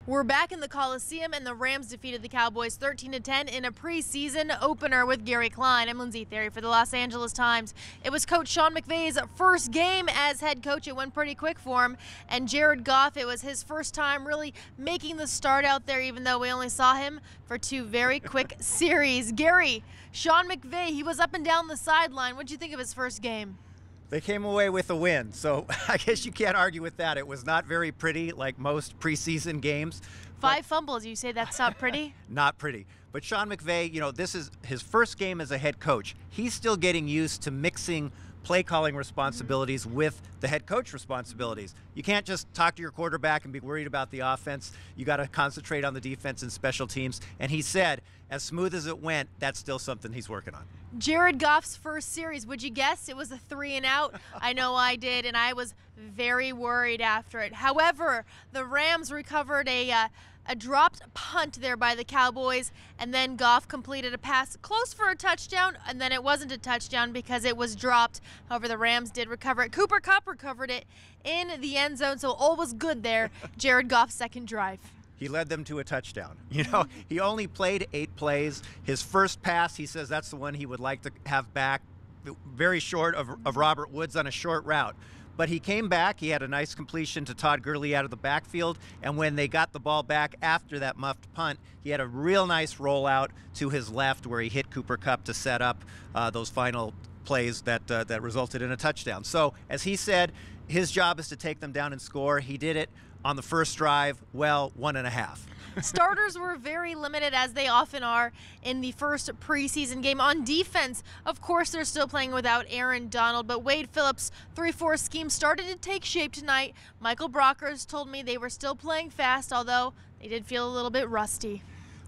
We're back in the Coliseum, and the Rams defeated the Cowboys 13-10 in a preseason opener with Gary Klein. I'm Lindsay Theory for the Los Angeles Times. It was Coach Sean McVay's first game as head coach. It went pretty quick for him. And Jared Goff, it was his first time really making the start out there, even though we only saw him for 2 very quick series. Gary, Sean McVay, he was up and down the sideline. What did you think of his first game? They came away with a win, so I guess you can't argue with that. It was not very pretty, like most preseason games. 5 fumbles, you say that's not pretty? Not pretty. But Sean McVay, this is his first game as a head coach. He's still getting used to mixing play calling responsibilities with the head coach responsibilities. You can't just talk to your quarterback and be worried about the offense. You got to concentrate on the defense and special teams. And he said, as smooth as it went, that's still something he's working on. Jared Goff's first series, would you guess it was a 3 and out? I know I did, and I was very worried after it. However, the Rams recovered a dropped punt there by the Cowboys, and then Goff completed a pass close for a touchdown, and then it wasn't a touchdown because it was dropped. However, the Rams did recover it. Cooper Kupp recovered it in the end zone, so all was good there. Jared Goff's second drive. He led them to a touchdown. He only played 8 plays. His first pass, he says that's the one he would like to have back, very short of Robert Woods on a short route. But he came back. He had a nice completion to Todd Gurley out of the backfield. And when they got the ball back after that muffed punt, he had a real nice rollout to his left where he hit Cooper Kupp to set up those final plays that resulted in a touchdown. So, as he said, his job is to take them down and score. He did it on the first drive, 1.5. Starters were very limited, as they often are in the first preseason game. On defense, of course, they're still playing without Aaron Donald, but Wade Phillips' 3-4 scheme started to take shape tonight. Michael Brockers told me they were still playing fast, although they did feel a little bit rusty.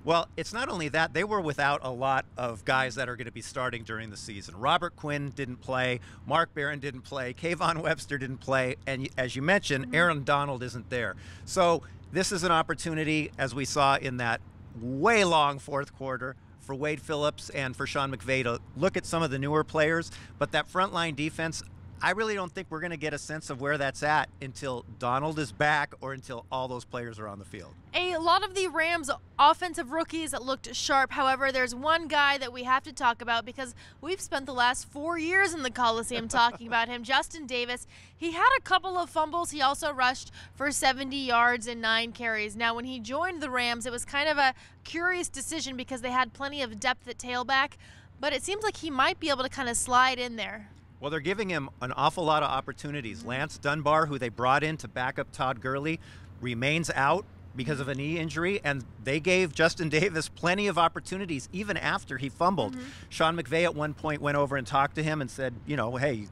Well, it's not only that, they were without a lot of guys that are going to be starting during the season. Robert Quinn didn't play, Mark Barron didn't play, Kayvon Webster didn't play, and as you mentioned, Aaron Donald isn't there. So this is an opportunity, as we saw in that way long fourth quarter, for Wade Phillips and for Sean McVay to look at some of the newer players. But that frontline defense, I really don't think we're going to get a sense of where that's at until Donald is back or until all those players are on the field. A lot of the Rams' offensive rookies looked sharp. However, there's one guy that we have to talk about because we've spent the last 4 years in the Coliseum talking about him, Justin Davis. He had a couple of fumbles. He also rushed for 70 yards and 9 carries. Now, when he joined the Rams, it was kind of a curious decision because they had plenty of depth at tailback, but it seems like he might be able to kind of slide in there. Well, they're giving him an awful lot of opportunities. Lance Dunbar, who they brought in to back up Todd Gurley, remains out because of a knee injury, and they gave Justin Davis plenty of opportunities even after he fumbled. Sean McVay at one point went over and talked to him and said, hey,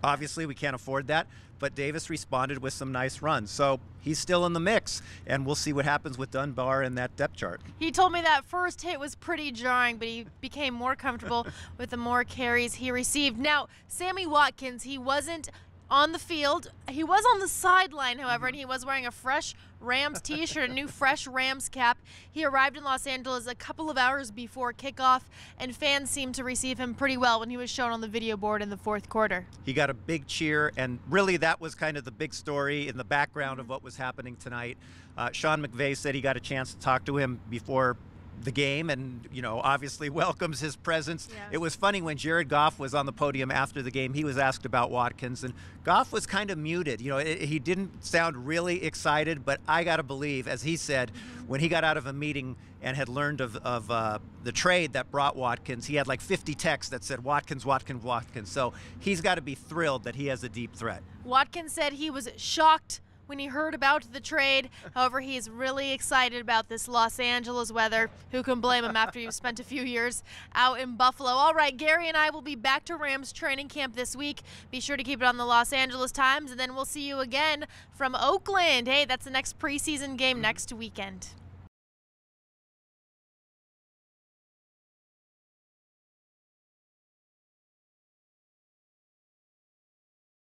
obviously we can't afford that, but Davis responded with some nice runs. So he's still in the mix, and we'll see what happens with Dunbar in that depth chart. He told me that first hit was pretty jarring, but he became more comfortable with the more carries he received. Now, Sammy Watkins, he wasn't on the field. He was on the sideline, however, and he was wearing a fresh Rams t-shirt, a new fresh Rams cap. He arrived in Los Angeles a couple of hours before kickoff, and fans seemed to receive him pretty well when he was shown on the video board in the fourth quarter. He got a big cheer, and really that was kind of the big story in the background of what was happening tonight. Sean McVay said he got a chance to talk to him before the game and, obviously welcomes his presence. Yeah. It was funny when Jared Goff was on the podium after the game, he was asked about Watkins, and Goff was kind of muted. He didn't sound really excited, but I got to believe, as he said, when he got out of a meeting and had learned of the trade that brought Watkins, he had like 50 texts that said Watkins, Watkins, Watkins. So he's got to be thrilled that he has a deep threat. Watkins said he was shocked when he heard about the trade. However, he's really excited about this Los Angeles weather. Who can blame him after you've spent a few years out in Buffalo? All right, Gary and I will be back to Rams training camp this week. Be sure to keep it on the Los Angeles Times, and then we'll see you again from Oakland. Hey, that's the next preseason game next weekend.